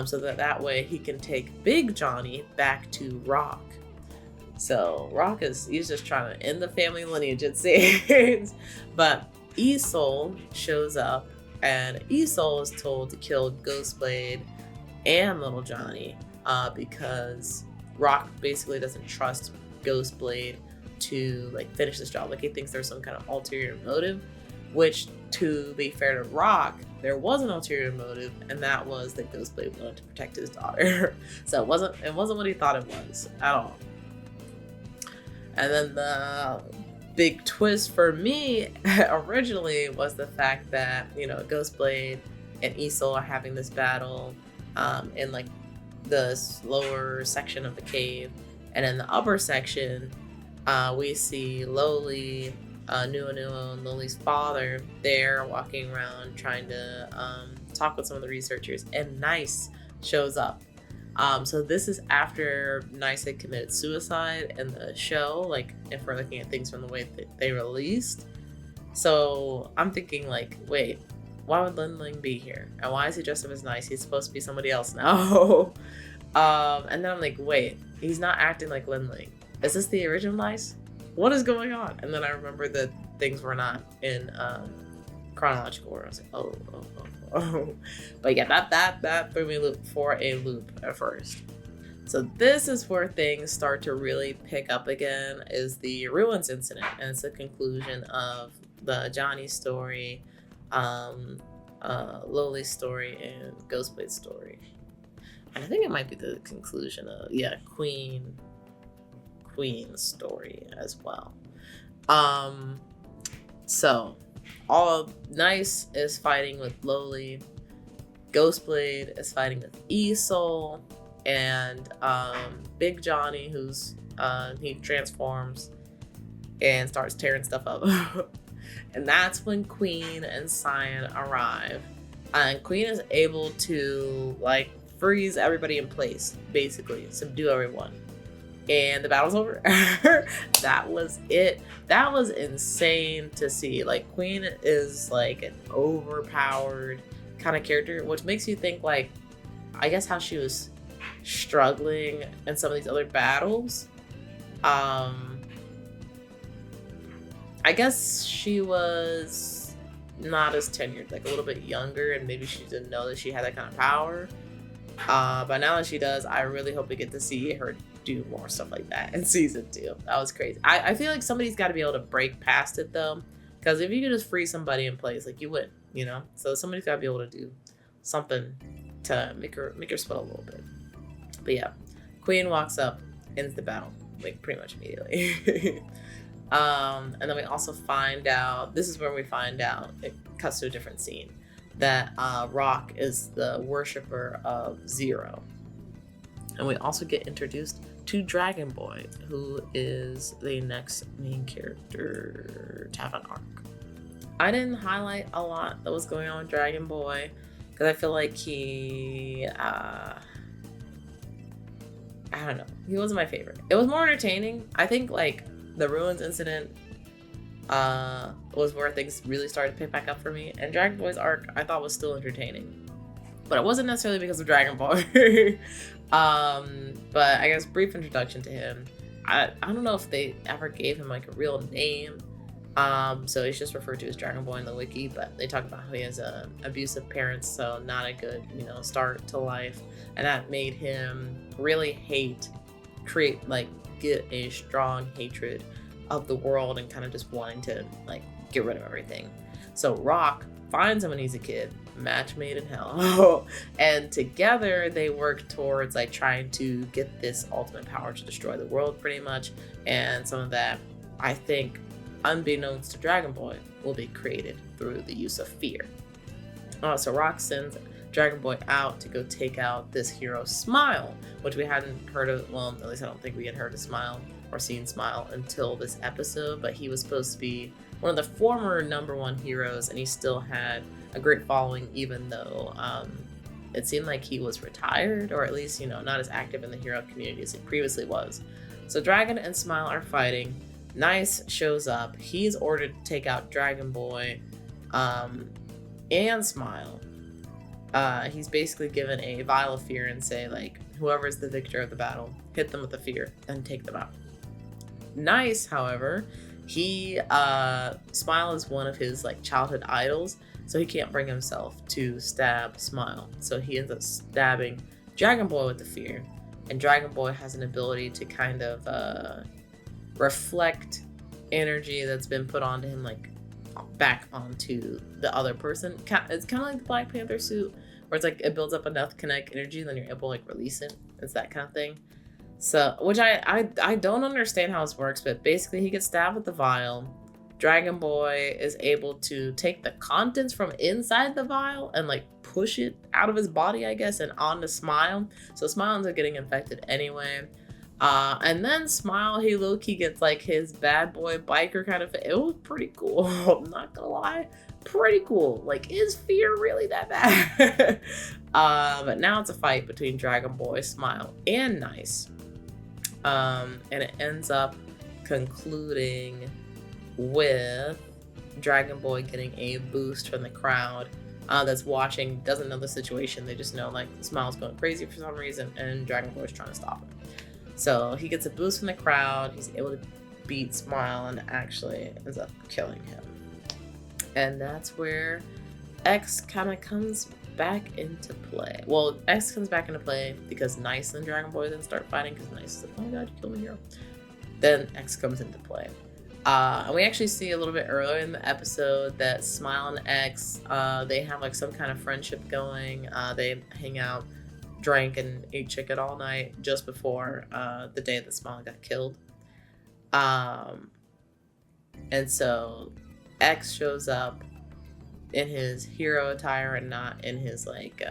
so that way he can take Big Johnny back to Rock. So Rock he's just trying to end the family lineage, it seems. But Esol shows up, and Esol is told to kill Ghostblade and little Johnny because Rock basically doesn't trust Ghostblade to like finish this job. Like, he thinks there's some kind of ulterior motive, which, to be fair to Rock, there was an ulterior motive, and that was that Ghostblade wanted to protect his daughter. So it wasn't what he thought it was at all. And then the big twist for me originally was the fact that, Ghostblade and Esol are having this battle in like the lower section of the cave, and in the upper section we see Loli, Nuo and Loli's father there walking around trying to talk with some of the researchers, and Nice shows up. So this is after Nice had committed suicide in the show, like, if we're looking at things from the way that they released. So I'm thinking, like, wait, why would Lin Ling be here? And why is he dressed up as Nice? He's supposed to be somebody else now. And then I'm like, wait, he's not acting like Lin Ling. Is this the original Nice? What is going on? And then I remember that things were not in chronological order. I was like, oh. But yeah, that threw me for a loop at first. So this is where things start to really pick up again, is the Ruins incident, and it's the conclusion of the Johnny story, Loli's story, and Ghostblade's story. And I think it might be the conclusion of Queen's story as well. So all Nice is fighting with Loli, Ghostblade is fighting with Esol, and Big Johnny, who's He transforms and starts tearing stuff up. And that's when Queen and Cyan arrive. And Queen is able to like freeze everybody in place, basically, subdue everyone. And the battle's over. That was it. That was insane to see. Like, Queen is like an overpowered kind of character, which makes you think like, I guess how she was struggling in some of these other battles. I guess she was not as tenured, like a little bit younger, and maybe she didn't know that she had that kind of power. But now that she does, I really hope we get to see her do more stuff like that in season 2. That was crazy. I feel like somebody's got to be able to break past it though, because if you could just freeze somebody in place, like you would, you know. So somebody's got to be able to do something to make her sweat a little bit. But yeah, Queen walks up, ends the battle like pretty much immediately. And then we also find out, this is where we find out, it cuts to a different scene, that Rock is the worshiper of Zero. And we also get introduced to Dragon Boy, who is the next main character to have an arc. I didn't highlight a lot that was going on with Dragon Boy, because I feel like he, I don't know, he wasn't my favorite. It was more entertaining. I think like the Ruins incident was where things really started to pick back up for me, and Dragon Boy's arc I thought was still entertaining, but it wasn't necessarily because of Dragon Boy. But I guess brief introduction to him. I don't know if they ever gave him like a real name, so he's just referred to as Dragon Boy in the wiki, but they talk about how he has abusive parents, so not a good, you know, start to life, and that made him really get a strong hatred of the world and kind of just wanting to like get rid of everything. So Rock finds him when he's a kid, match made in hell, and together they work towards like trying to get this ultimate power to destroy the world pretty much. And some of that, I think, unbeknownst to Dragon Boy, will be created through the use of fear. So Rock sends Dragon Boy out to go take out this hero, Smile, which we hadn't heard of. Well, at least I don't think we had heard of Smile or seen Smile until this episode, but he was supposed to be one of the former #1 heroes, and he still had a great following, even though it seemed like he was retired, or at least, you know, not as active in the hero community as he previously was. So Dragon and Smile are fighting. Nice shows up. He's ordered to take out Dragon Boy and Smile. He's basically given a vial of fear and say, like, whoever's the victor of the battle, hit them with the fear and take them out. Nice, however, he Smile is one of his like childhood idols, so he can't bring himself to stab Smile. So he ends up stabbing Dragon Boy with the fear, and Dragon Boy has an ability to kind of reflect energy that's been put onto him, like back onto the other person. It's kind of like the Black Panther suit, where it's like it builds up enough kinetic energy and then you're able to like release it. It's that kind of thing. So, which I don't understand how this works, but basically he gets stabbed with the vial. Dragon Boy is able to take the contents from inside the vial and like push it out of his body, I guess, and onto Smile. So Smile ends up getting infected anyway. And then Smile, he low-key gets like his bad boy biker kind of, it was pretty cool. I'm not gonna lie, pretty cool. Like, is fear really that bad? But now it's a fight between Dragon Boy, Smile, and Nice. And it ends up concluding with Dragon Boy getting a boost from the crowd that's watching, doesn't know the situation. They just know like Smile's going crazy for some reason and Dragon Boy's trying to stop him. So he gets a boost from the crowd. He's able to beat Smile and actually ends up killing him. And that's where X kind of comes back into play. Well, X comes back into play because Nice and Dragon Boy then start fighting because Nice is like, oh my god, you killed my hero. Then X comes into play. And we actually see a little bit earlier in the episode that Smile and X, they have like some kind of friendship going. They hang out, drank, and ate chicken all night just before the day that Smile got killed. And so X shows up in his hero attire and not in his like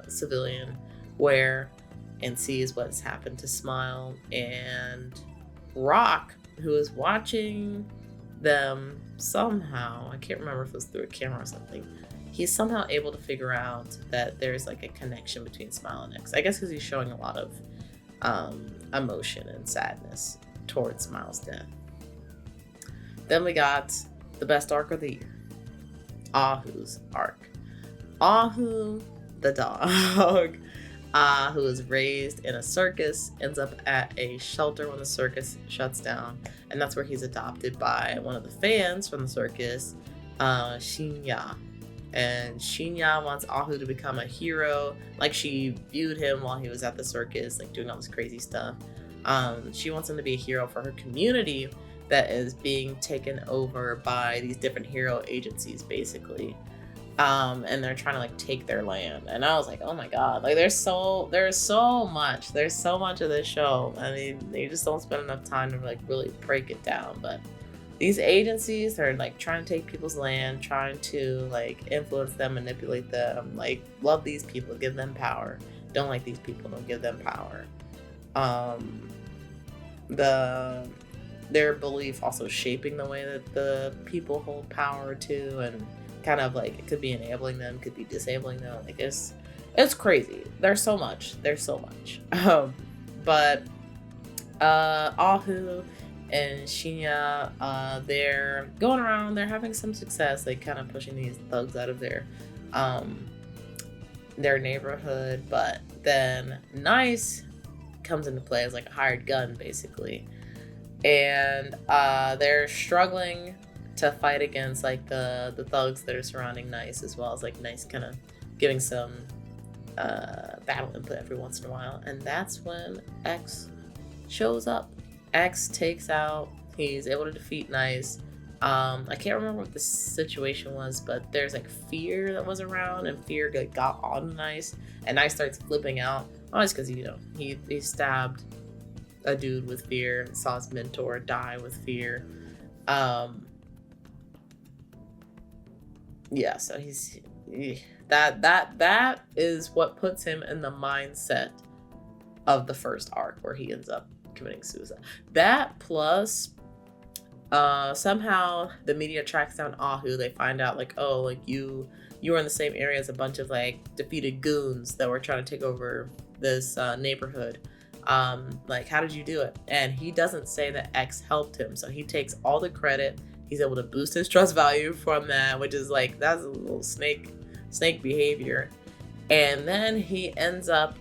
civilian wear, and sees what's happened to Smile, and Rock, who is watching them somehow, I can't remember if it was through a camera or something, he's somehow able to figure out that there's like a connection between Smile and X. I guess because he's showing a lot of emotion and sadness towards Smile's death. Then we got the best arc of the year, Ahu's arc. Ahu, the dog, who was raised in a circus, ends up at a shelter when the circus shuts down, and that's where he's adopted by one of the fans from the circus, Shinya. And Shinya wants Ahu to become a hero, like she viewed him while he was at the circus, like doing all this crazy stuff. She wants him to be a hero for her community that is being taken over by these different hero agencies, basically. And they're trying to like take their land. And I was like, oh my god, like there's so much of this show. I mean, they just don't spend enough time to like really break it down. But these agencies are like trying to take people's land, trying to like influence them, manipulate them, like love these people, give them power. Don't like these people, don't give them power. Their belief also shaping the way that the people hold power too, and kind of like it could be enabling them, could be disabling them. Like it's crazy. There's so much. But Ahu and Shinya, they're going around, they're having some success, like kind of pushing these thugs out of their neighborhood. But then Nice comes into play as like a hired gun, basically. And they're struggling to fight against like the thugs that are surrounding Nice, as well as like Nice kind of giving some battle input every once in a while. And that's when X shows up. X takes out, he's able to defeat Nice. I can't remember what the situation was, but there's like Fear that was around, and Fear got on Nice, and Nice starts flipping out. Always because, you know, he stabbed a dude with Fear and saw his mentor die with Fear. Yeah, so that is what puts him in the mindset of the first arc where he ends up committing suicide. That plus somehow the media tracks down Ahu. They find out like, oh, like you were in the same area as a bunch of like defeated goons that were trying to take over this neighborhood. Like, how did you do it? And he doesn't say that X helped him, so he takes all the credit. He's able to boost his trust value from that, which is like, that's a little snake behavior. And then he ends up,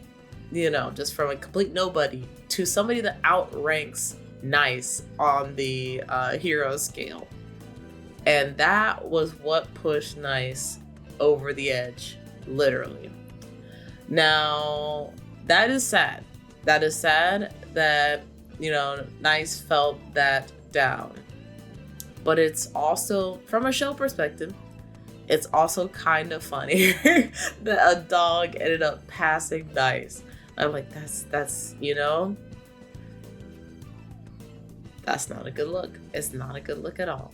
you know, just from a complete nobody to somebody that outranks Nice on the hero scale. And that was what pushed Nice over the edge, literally. Now, that is sad. That is sad that, you know, Nice felt that down. But it's also, from a show perspective, it's also kind of funny that a dog ended up passing Nice. I'm like, that's, you know, that's not a good look. It's not a good look at all.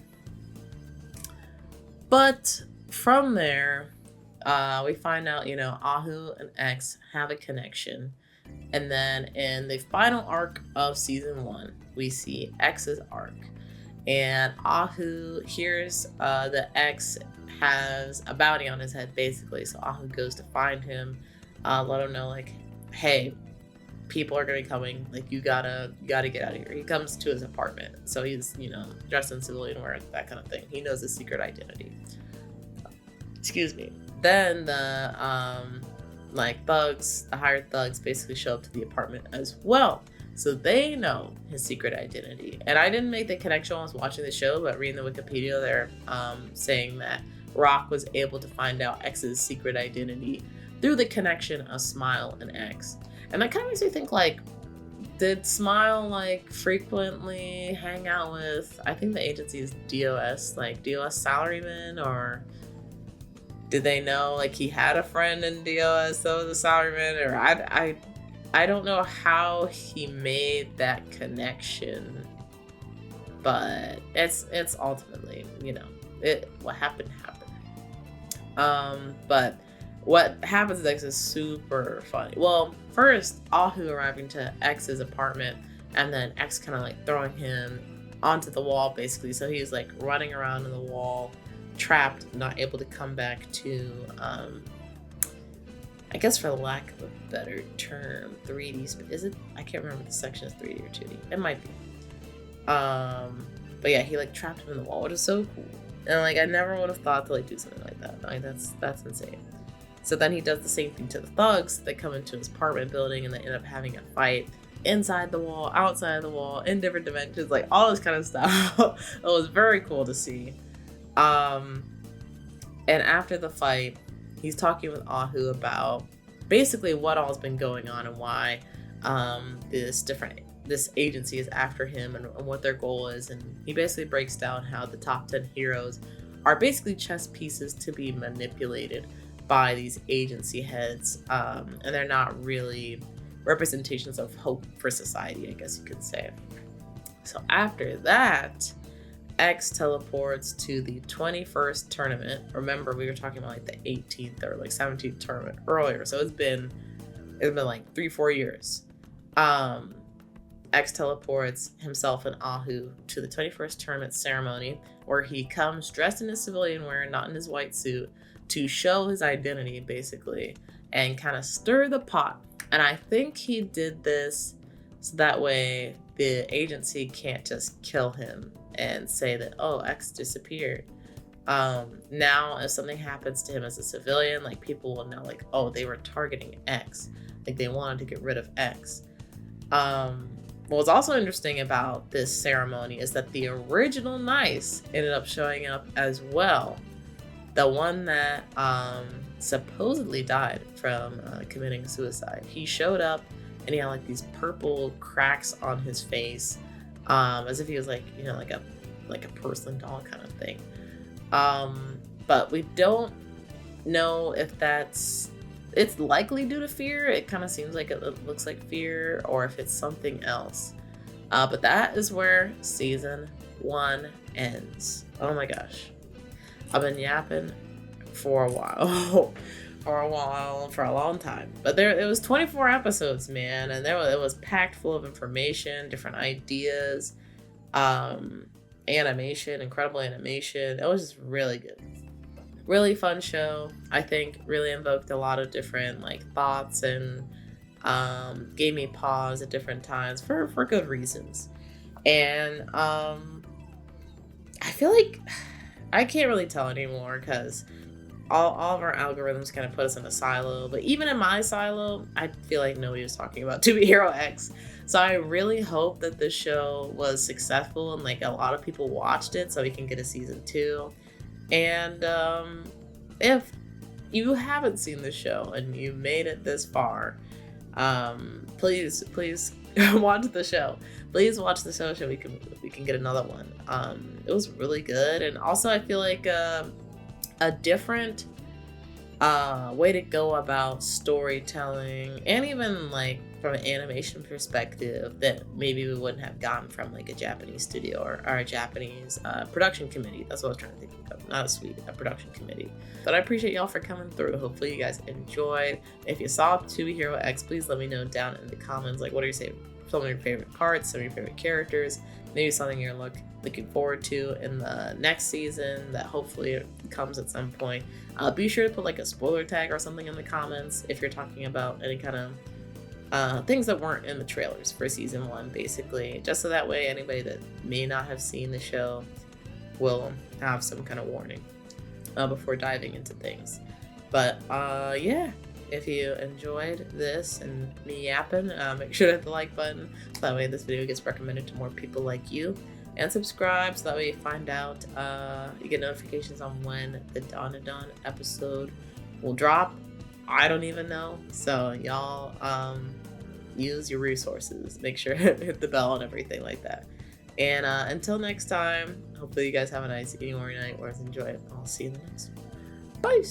But from there, we find out, you know, Ahu and X have a connection. And then in the final arc of season 1, we see X's arc. And Ahu hears that X has a bounty on his head, basically. So Ahu goes to find him, let him know, like, hey, people are gonna be coming. Like, you gotta get out of here. He comes to his apartment, so he's, you know, dressed in civilian wear, that kind of thing. He knows his secret identity. Excuse me. Then the like thugs, the hired thugs, basically show up to the apartment as well. So they know his secret identity. And I didn't make the connection when I was watching the show, but reading the Wikipedia, they're saying that Rock was able to find out X's secret identity through the connection of Smile and X. And that kind of makes me think, like, did Smile, like, frequently hang out with, I think the agency is DOS, like DOS salaryman, or did they know, like, he had a friend in DOS that was a salaryman, or I don't know how he made that connection, but it's ultimately, you know, what happened. But what happens next is super funny. Well, first, Ahu arriving to X's apartment and then X kind of like throwing him onto the wall basically. So he's like running around in the wall, trapped, not able to come back to I guess for lack of a better term, 3D. Is it? I can't remember if the section is 3D or 2D. It might be. But yeah, he like trapped him in the wall, which is so cool. And like I never would have thought to like do something like that. Like that's insane. So then he does the same thing to the thugs that come into his apartment building, and they end up having a fight inside the wall, outside the wall, in different dimensions, like all this kind of stuff. It was very cool to see. And after the fight, he's talking with Ahu about basically what all's been going on and why this agency is after him and what their goal is. And he basically breaks down how the top 10 heroes are basically chess pieces to be manipulated by these agency heads, and they're not really representations of hope for society, I guess you could say. So after that, X teleports to the 21st tournament. Remember, we were talking about like the 18th or like 17th tournament earlier, so it's been like 3-4 years. X teleports himself and Ahu to the 21st tournament ceremony, where he comes dressed in his civilian wear, not in his white suit, to show his identity basically and kind of stir the pot. And I think he did this so that way the agency can't just kill him and say that, oh, X disappeared. Now if something happens to him as a civilian, like people will know like, oh, they were targeting X, like they wanted to get rid of X. What's also interesting about this ceremony is that the original Nice ended up showing up as well. The one that supposedly died from committing suicide. He showed up and he had like these purple cracks on his face, as if he was like, you know, like a porcelain doll kind of thing. But we don't know if it's likely due to fear. It kind of seems like it looks like fear, or if it's something else. But that is where season 1 ends. Oh my gosh. I've been yapping for a while. for a long time. But it was 24 episodes, man, and it was packed full of information, different ideas, animation, incredible animation. It was just really good. Really fun show. I think really invoked a lot of different like thoughts and gave me pause at different times for good reasons. And I feel like I can't really tell anymore because all of our algorithms kind of put us in a silo. But even in my silo, I feel like nobody was talking about To Be Hero X. So I really hope that this show was successful and like a lot of people watched it so we can get a season 2. And if you haven't seen the show and you made it this far, please watch the show. Please watch the show so we can get another one. It was really good, and also I feel like a different way to go about storytelling, and even like from an animation perspective that maybe we wouldn't have gotten from like a Japanese studio or a Japanese production committee. That's what I was trying to think of. Not a production committee. But I appreciate y'all for coming through. Hopefully you guys enjoyed. If you saw To Be Hero X, please let me know down in the comments. Like, what are some of your favorite parts, some of your favorite characters, maybe something you're looking forward to in the next season that hopefully comes at some point. Be sure to put like a spoiler tag or something in the comments if you're talking about any kind of things that weren't in the trailers for season 1, basically, just so that way anybody that may not have seen the show will have some kind of warning before diving into things. But yeah, if you enjoyed this and me yapping, make sure to hit the like button so that way this video gets recommended to more people like you, and subscribe so that way you find out, you get notifications on when the Dawn to Dawn episode will drop. I don't even know, so y'all use your resources. Make sure to hit the bell and everything like that. And until next time, hopefully you guys have a nice evening or night or enjoy it. I'll see you in the next one. Bye.